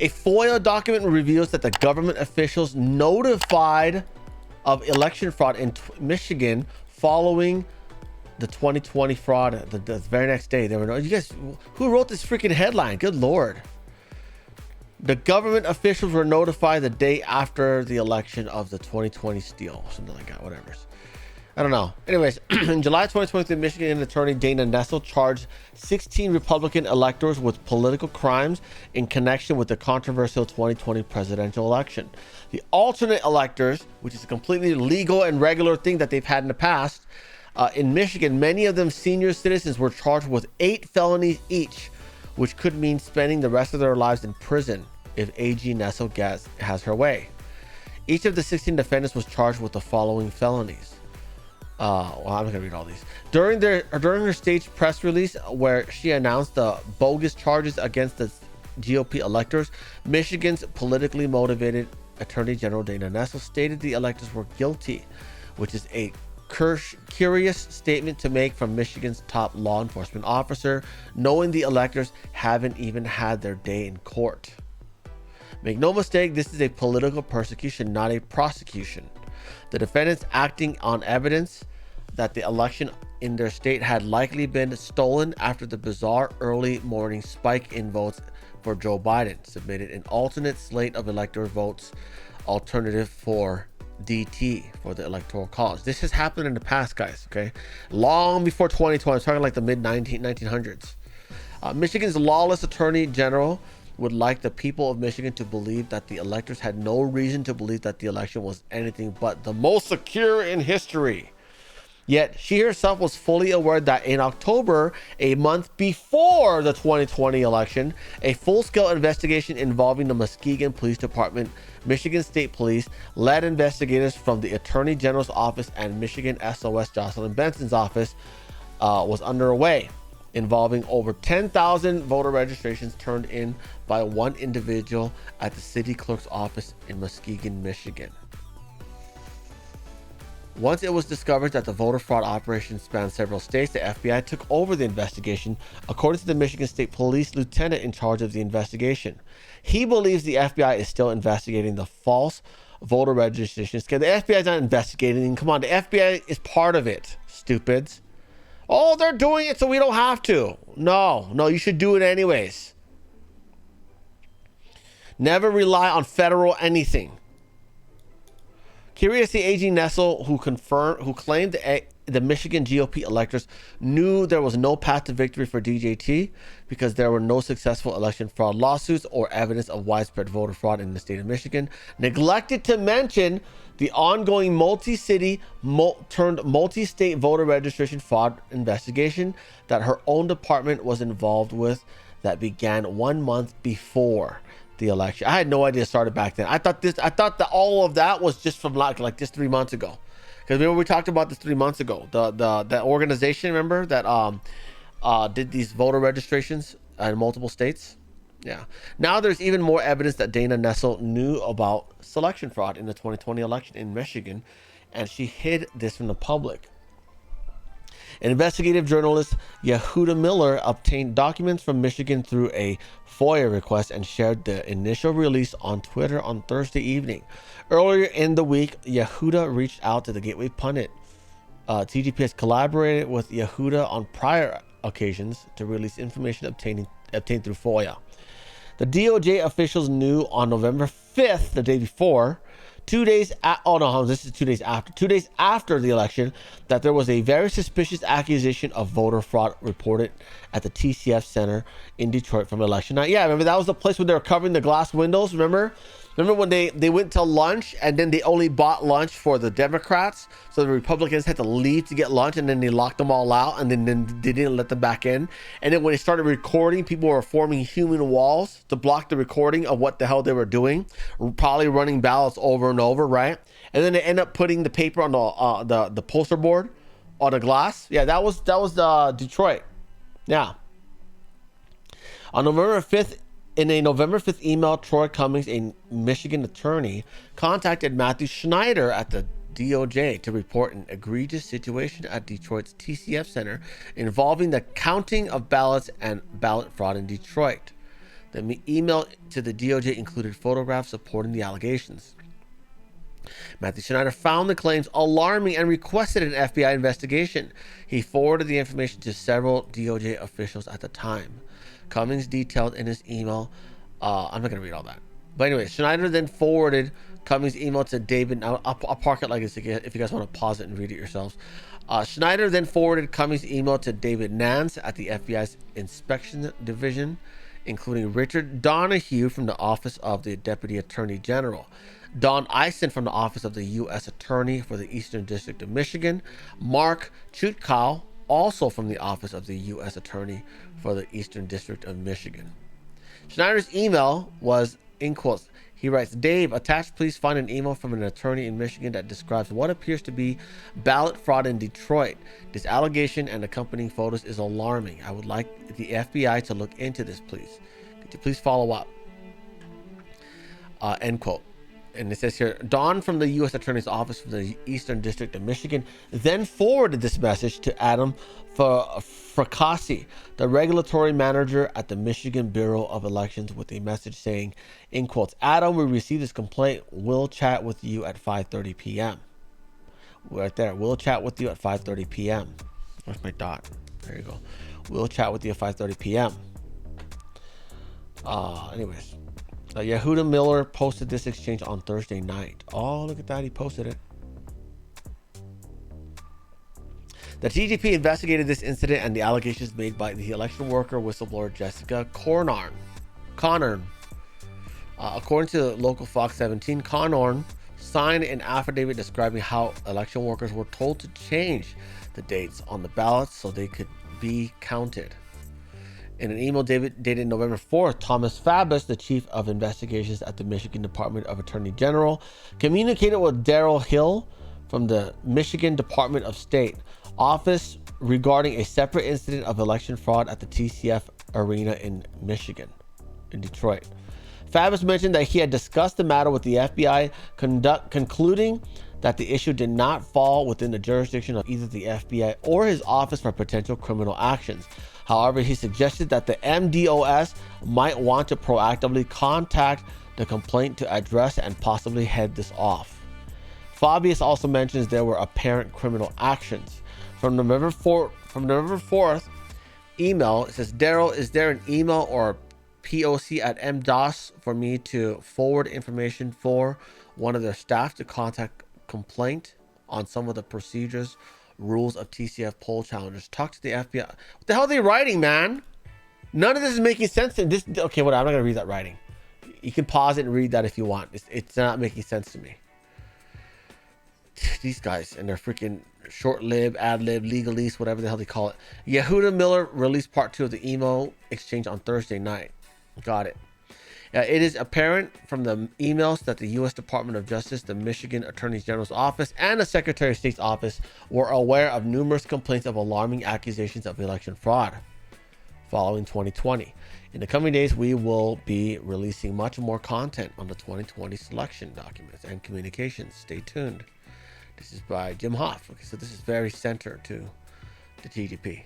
A FOIA document reveals that the government officials notified of election fraud in Michigan following the 2020 fraud. The very next day, they were, you guys, who wrote this freaking headline? Good Lord. The government officials were notified the day after the election of the 2020 steal, something like that, whatever. I don't know. Anyways, in July 2023, Michigan attorney Dana Nessel charged 16 Republican electors with political crimes in connection with the controversial 2020 presidential election. The alternate electors, which is a completely legal and regular thing that they've had in the past, in Michigan, many of them senior citizens, were charged with 8 felonies each, which could mean spending the rest of their lives in prison if AG Nessel has her way. Each of the 16 defendants was charged with the following felonies. Well, I'm not gonna read all these. During her staged press release where she announced the bogus charges against the GOP electors, Michigan's politically motivated Attorney General Dana Nessel stated the electors were guilty, which is a curious statement to make from Michigan's top law enforcement officer, knowing the electors haven't even had their day in court. Make no mistake, this is a political persecution, not a prosecution. The defendants acting on evidence that the election in their state had likely been stolen after the bizarre early morning spike in votes for Joe Biden submitted an alternate slate of electoral votes alternative for DT for the electoral college. This has happened in the past, guys, okay? Long before 2020, I'm talking like the mid-1900s. Michigan's lawless attorney general would like the people of Michigan to believe that the electors had no reason to believe that the election was anything but the most secure in history. Yet she herself was fully aware that in October, a month before the 2020 election, a full-scale investigation involving the Muskegon Police Department, Michigan State Police, led investigators from the Attorney General's office and Michigan SOS Jocelyn Benson's office was underway, involving over 10,000 voter registrations turned in by one individual at the city clerk's office in Muskegon, Michigan. Once it was discovered that the voter fraud operation spanned several states, the FBI took over the investigation, according to the Michigan State Police lieutenant in charge of the investigation. He believes the FBI is still investigating the false voter registration scam. The FBI is not investigating. Come on, the FBI is part of it, stupids. Oh, they're doing it so we don't have to. No, you should do it anyways. Never rely on federal anything. Curiously, AG Nessel, who claimed the Michigan GOP electors knew there was no path to victory for DJT because there were no successful election fraud lawsuits or evidence of widespread voter fraud in the state of Michigan, neglected to mention the ongoing multi-city turned multi-state voter registration fraud investigation that her own department was involved with that began 1 month before the election. I had no idea it started back then. I thought that all of that was just from like just 3 months ago. Because remember we talked about this 3 months ago. That organization, remember, that did these voter registrations in multiple states? Yeah. Now there's even more evidence that Dana Nessel knew about selection fraud in the 2020 election in Michigan, and she hid this from the public. Investigative journalist Yehuda Miller obtained documents from Michigan through a FOIA request and shared the initial release on Twitter on Thursday evening. Earlier in the week, Yehuda reached out to the Gateway Pundit. TGP has collaborated with Yehuda on prior occasions to release information obtained through FOIA. The DOJ officials knew on November 5th, the day before, 2 days this is 2 days after. 2 days after the election, that there was a very suspicious accusation of voter fraud reported at the TCF Center in Detroit from election night. Yeah, remember that was the place where they were covering the glass windows, remember? Remember when they went to lunch and then they only bought lunch for the Democrats, so the Republicans had to leave to get lunch, and then they locked them all out, and then they didn't let them back in. And then when they started recording, people were forming human walls to block the recording of what the hell they were doing, probably running ballots over and over, right? And then they end up putting the paper on the poster board on the glass. Yeah, that was Detroit. Yeah. On November 5th, in a November 5th email, Troy Cummings, a Michigan attorney, contacted Matthew Schneider at the DOJ to report an egregious situation at Detroit's TCF Center involving the counting of ballots and ballot fraud in Detroit. The email to the DOJ included photographs supporting the allegations. Matthew Schneider found the claims alarming and requested an FBI investigation. He forwarded the information to several DOJ officials at the time. Cummings detailed in his email, I'm not going to read all that. But anyway, Schneider then forwarded Cummings' email to David. Now, I'll park it like this if you guys want to pause it and read it yourselves. Schneider then forwarded Cummings' email to David Nance at the FBI's Inspection Division, including Richard Donahue from the Office of the Deputy Attorney General, Don Eisen from the Office of the U.S. Attorney for the Eastern District of Michigan, Mark Chutkow, also from the Office of the U.S. Attorney for the Eastern District of Michigan. Schneider's email was, in quotes, he writes, Dave, attached, please find an email from an attorney in Michigan that describes what appears to be ballot fraud in Detroit. This allegation and accompanying photos is alarming. I would like the FBI to look into this, please. Could you please follow up? End quote. And it says here, Don from the U.S. Attorney's Office for the Eastern District of Michigan then forwarded this message to Adam Fracassi, the regulatory manager at the Michigan Bureau of Elections, with a message saying, in quotes, Adam, we received this complaint. We'll chat with you at 5:30 p.m. Right there. We'll chat with you at 5:30 p.m. Where's my dot? There you go. We'll chat with you at 5:30 p.m. Anyways. Yehuda Miller posted this exchange on Thursday night. Oh, look at that. He posted it. The TGP investigated this incident and the allegations made by the election worker whistleblower Jessica Conard. According to local Fox 17, Conard signed an affidavit describing how election workers were told to change the dates on the ballots so they could be counted. In an email dated November 4th, Thomas Fabus, the chief of investigations at the Michigan Department of Attorney General, communicated with Daryl Hill from the Michigan Department of State office regarding a separate incident of election fraud at the TCF Arena in Michigan, in Detroit. Fabus mentioned that he had discussed the matter with the FBI, concluding that the issue did not fall within the jurisdiction of either the FBI or his office for potential criminal actions. However, he suggested that the MDOS might want to proactively contact the complaint to address and possibly head this off. Fabius also mentions there were apparent criminal actions. From November 4th email, it says, Daryl, is there an email or POC at MDOS for me to forward information for one of their staff to contact complaint on some of the procedures rules of TCF poll challengers? Talk to the FBI. What the hell are they writing, man? None of this is making sense to this. Okay, whatever. I'm not gonna read that writing. You can pause it and read that if you want. It's not making sense to me. These guys and their freaking short-lib, ad-lib, legalese, whatever the hell they call it. Yehuda Miller released part 2 of the email exchange on Thursday night. Got it. It is apparent from the emails that the U.S. Department of Justice, the Michigan Attorney General's office, and the Secretary of State's office were aware of numerous complaints of alarming accusations of election fraud following 2020. In the coming days, we will be releasing much more content on the 2020 selection documents and communications. Stay tuned. This is by Jim Hoff. Okay, so this is very centered to the TGP.